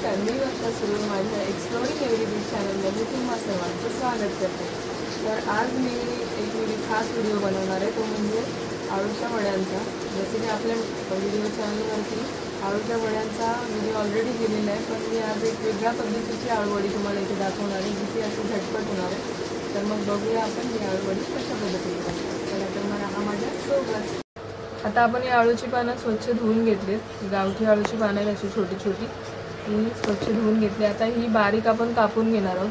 नमस्कार, मी वर्षा सुरू माझ्या एक्सप्लोरिंग एव्हरीथिंग चॅनलमध्ये तुम्हा सर्वांचं स्वागत करते। तर आज मी एक खास व्हिडिओ बनवणार आहे, तो म्हणजे आळूच्या वड्यांचा। जसे की आपल्या व्हिडिओ चॅनलवरती आळूच्या वड्यांचा व्हिडिओ ऑलरेडी दिलेला आहे, पण मी आज एक वेगळ्या पद्धतीची आळूवडी तुम्हाला इथे दाखवणार आहे, जी की अशी झटपट होणार आहे। तर मग बघूया आपण ही आळूवडी कशा पद्धतीने बनवतात। चला तर मला हा माझ्या सोबत। आता आपण ही आळूची पानं स्वच्छ धुवून घेतलीत। गावठी आळूची पानं आहेत अशी छोटी छोटी, ही स्वच्छ धुवून घेतली। आता ही बारीक आपण कापून घेणार आहोत।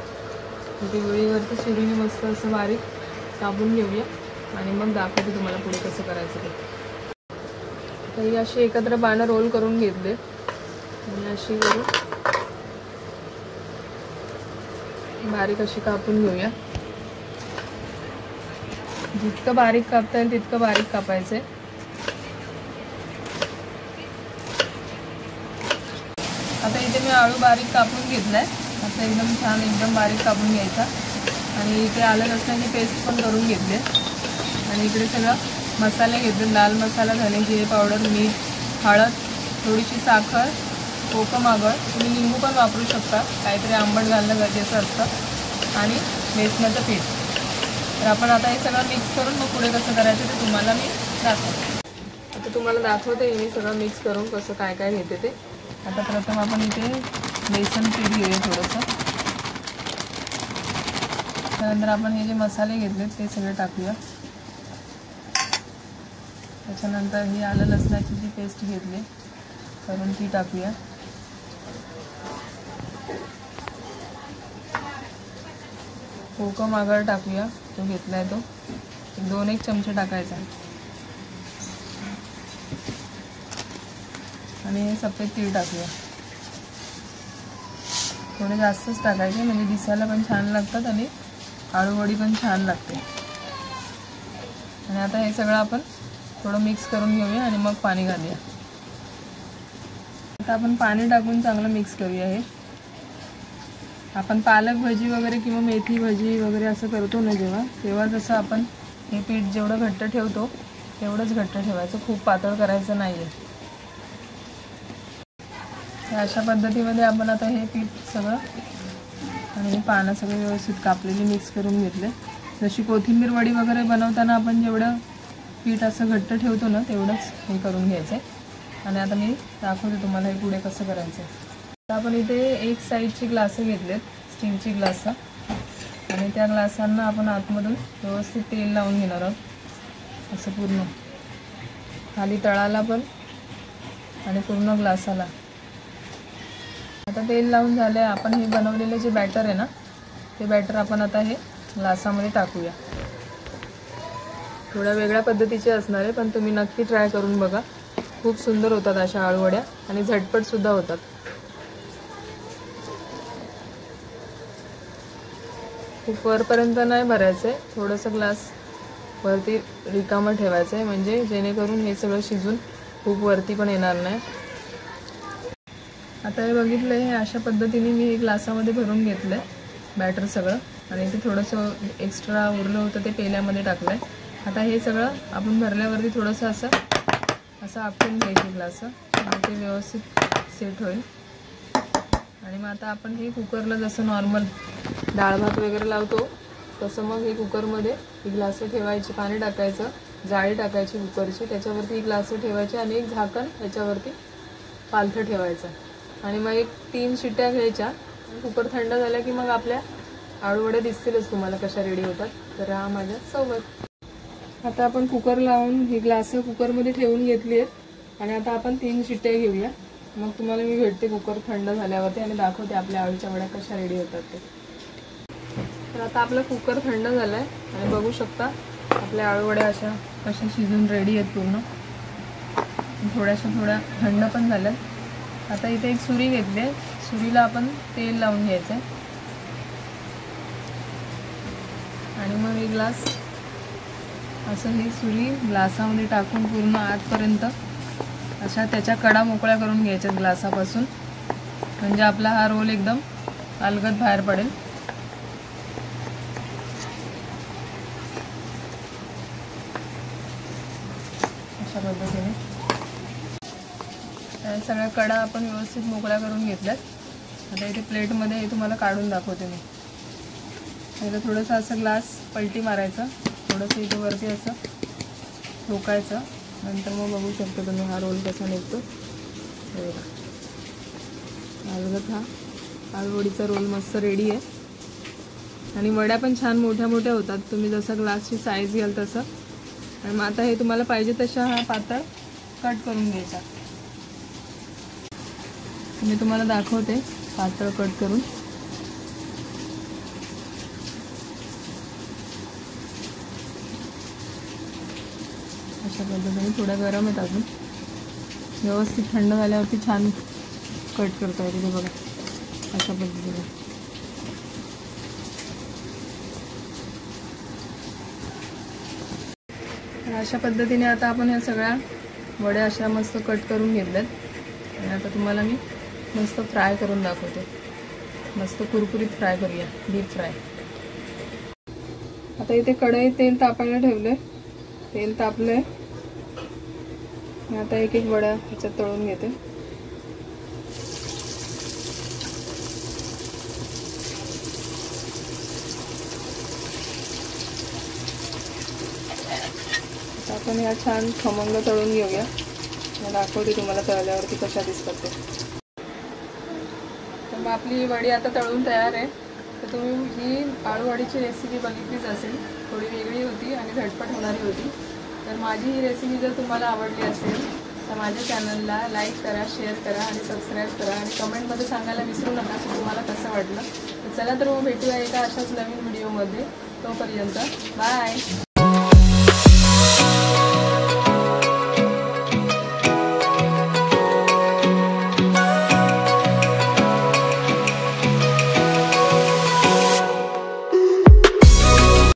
इथे वेळीवरती सुरीने मस्त असं बारीक कापून घेऊया आणि मग दाखवते तुम्हाला पुढे कसं करायचं ते। तर ही अशी एकत्र पानं रोल करून घेतले आणि अशी करून बारीक अशी कापून घेऊया। जितकं बारीक कापता येईल तितकं बारीक कापायचं आहे। आता इथे मी आळू बारीक कापून घेतलाय। आता एकदम छान एकदम बारीक कापून घ्यायचा आणि इथे आलं लसणाची पेस्ट पण करून घेतली आणि इकडे सगळं मसाले घेतले। लाल मसाला, धने जिरे पावडर, मीठ, हळद, थोडीशी साखर, कोकम आगळ, तुम्ही लिंबू पण वापरू शकता, काहीतरी आंबट घालणं गरजेचं असतं, आणि बेसनाचं पीठ। तर आपण आता हे सगळं मिक्स करून मग पुढे कसं करायचं ते तुम्हाला मी दाखवते। आता तुम्हाला दाखवते मी सगळं मिक्स करून कसं काय काय घेते ते। आता प्रथम आपण इथे बेसन पीठ घेऊया थोडंसं। त्यानंतर आपण हे जे मसाले घेतले ते सगळे टाकूया। त्याच्यानंतर ही आलं लसणाची जी पेस्ट घेतली करून ती टाकूया। कोकम आगळ टाकूया, तो घेतलाय तो 2-1 चमचे टाकायचा, आणि हे सफेद तीळ टाकूया। थोडे जास्तच टाकायचे म्हणजे दिसायला पण छान लागतात आणि आळूवडी पण छान लागते। आणि आता हे सगळं आपण थोडं मिक्स करून घेऊया आणि मग पाणी घालूया। आता आपण पाणी टाकून चांगलं मिक्स करूया। हे आपण पालक भाजी वगैरे किंवा मेथी भाजी वगैरे असं करतो ना तेव्हा जसं आपण हे पीठ जेवढं घट्ट ठेवतो तेवढंच घट्ट ठेवायचं, खूप पातळ करायचं नाही आहे। अशा पद्धतीमध्ये आपण आता हे पीठ सगळं आणि हे पानं सगळे व्यवस्थित कापलेली मिक्स करून घेतले। जशी कोथिंबीर वडी वगैरे बनवताना आपण जेवढं पीठ असं घट्ट ठेवतो ना तेवढंच हे करून घ्यायचं आहे। आणि आता मी दाखवते तुम्हाला हे पुढे कसं करायचं। आता आपण इथे एक साईडची ग्लासं घेतलेत, स्टीलची ग्लासं, आणि त्या ग्लासांना आपण आतमधून व्यवस्थित तेल लावून घेणार आहोत, असं पूर्ण खाली तळाला पण आणि पूर्ण ग्लासाला। आता तेल लावून झालं आहे। आपण हे बनवलेलं जे बॅटर आहे ना ते बॅटर आपण आता हे ग्लासामध्ये टाकूया। थोड्या वेगळ्या पद्धतीचे असणार आहे, पण तुम्ही नक्की ट्राय करून बघा। खूप सुंदर होतात अशा आळूवड्या आणि झटपट सुद्धा होतात। खूप वरपर्यंत नाही भरायचं आहे, थोडंसं ग्लास वरती रिकामं ठेवायचं आहे, म्हणजे जेणेकरून हे सगळं शिजून खूप वरती पण येणार नाही। आता हे बघितलं, हे अशा पद्धतीने मी हे ग्लासामध्ये भरून घेतलं आहे बॅटर सगळं, आणि ते थोडंसं एक्स्ट्रा उरलं होतं ते पेल्यामध्ये टाकलं आहे। आता हे सगळं आपण भरल्यावरती थोडंसं असं आपटून घ्यायचं ग्लास, म्हणजे ते व्यवस्थित सेट होईल। आणि मग आता आपण हे कुकरला जसं नॉर्मल डाळ भात वगैरे लावतो तसं मग हे कुकरमध्ये ही ग्लासं ठेवायची, पाणी टाकायचं, जाळी टाकायची कुकरची, त्याच्यावरती ही ग्लासं ठेवायची आणि एक झाकण त्याच्यावरती पालथं ठेवायचं, आणि मग 1-3 शिट्ट्या घ्यायच्या। कुकर थंड झाला की मग आपल्या आळूवड्या दिसतीलच तुम्हाला कशा रेडी होतात। तर हा माझ्या सोबत। आता आपण कुकर लावून ही ग्लासं कुकरमध्ये ठेवून घेतली आहेत आणि आता आपण 3 शिट्ट्या घेऊया, मग तुम्हाला मी भेटते कुकर थंड झाल्यावरती आणि दाखवते आपल्या आळूच्या वड्या कशा रेडी होतात ते। तर आता आपला कुकर थंड झाला आहे आणि बघू शकता आपल्या आळूवड्या अशा शिजून रेडी आहेत पूर्ण, थोड्या थंड पण झाल्यात। आता इथे एक सुरी घेतली आहे, सुरीला आपण तेल लावून घ्यायचं आहे आणि मग हे ग्लास असं ही सुरी ग्लासामध्ये टाकून पूर्ण आतपर्यंत अशा त्याच्या कडा मोकळ्या करून घ्यायच्या ग्लासापासून, म्हणजे आपला हा रोल एकदम अलगद बाहेर पडेल। अशा पद्धतीने सगळ्या कडा आपण व्यवस्थित मोकळ्या करून घेतल्यात आता इथे प्लेटमध्ये हे तुम्हाला काढून दाखवते मी. पहिलं थोडंसं असं ग्लास पलटी मारायचं, थोडंसं इथे वरती असं ठोकायचं, नंतर मग बघू शकता तुम्ही हा रोल कसा निघतो. हे बघा, हा आलूवडीचा रोल मस्त रेडी आहे. आणि वड्या पण छान मोठ्या मोठ्या होतात, तुम्ही जसं ग्लासची साईज घ्याल तसं. आणि मग आता हे तुम्हाला पाहिजे तशा हा पातळ कट करून घ्यायचा. मी तुम्हाला दाखवते पातळ कट करून. अशा पद्धतीने थोड्या गरम आहेत अजून, व्यवस्थित थंड झाल्यावरती छान कट करता येते. बघा अशा पद्धतीने. अशा पद्धतीने आता आपण ह्या सगळ्या वड्या अशा मस्त कट करून घेतल्यात. आणि आता तुम्हाला मी मस्त फ्राय करून दाखवते. मस्त कुरकुरीत फ्राय करूया, डीप फ्राय. आता इथे कढईत तेल तापायला ठेवले, तेल तापले. आता एक एक वड्या ह्याच्यात तळून घेते. आपण ह्या छान खमंग तळून घेऊया. दाखवते तुम्हाला तळल्यावरती कशा दिसतात ते. तर मग आपली वडी आता तळून तयार आहे. तर तुम्ही ही आळूवडीची रेसिपी बघितलीच असेल, थोडी वेगळी होती आणि झटपट होणारी होती. तर माझी ही रेसिपी जर तुम्हाला आवडली असेल तर माझ्या चॅनलला लाईक करा, शेअर करा आणि सबस्क्राईब करा. आणि कमेंटमध्ये सांगायला विसरू नका की तुम्हाला कसं वाटलं. तर चला तर मग भेटूया एका अशाच नवीन व्हिडिओमध्ये. तोपर्यंत बाय.